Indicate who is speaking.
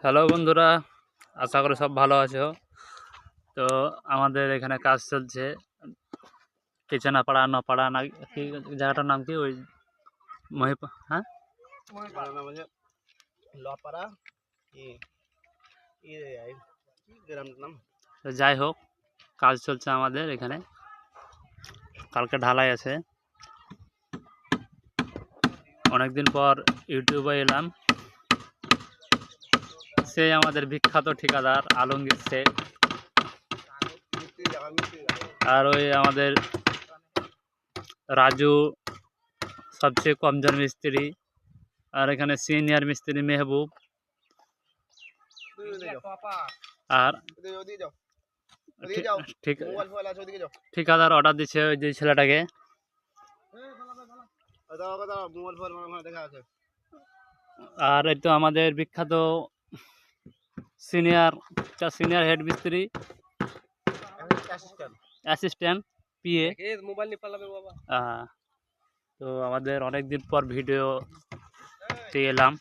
Speaker 1: Hello বন্ধুরা, আশা করি সব ভালো আছো। তো আমাদের এখানে কাজ চলছে কিচেনাপাড়া নপাড়া না কি জায়গাটার নাম কি ওই হ্যাঁ
Speaker 2: লপাড়া গ্রামটার নাম।
Speaker 1: তো যাই হোক, কাজ চলছে আমাদের এখানে। কালকে ঢালাই আছে। অনেকদিন পর ইউটিউবে এলাম। সেই আমাদের বিখ্যাত ঠিকাদার আলমগীর শেখ, আর ওই আমাদের রাজু সবচেয়ে কমজোর মিস্ত্রি, আর এখানে সিনিয়র মিস্ত্রি মেহবুব, আর ঠিকাদার অর্ডার দিচ্ছে ওই যে ছেলেটাকে। আর এই তো আমাদের বিখ্যাত সিনিয়র হেড মিস্ত্রি, অ্যাসিস্ট্যান্ট পিএ। তো আমাদের অনেকদিন পর ভিডিওতে এলাম।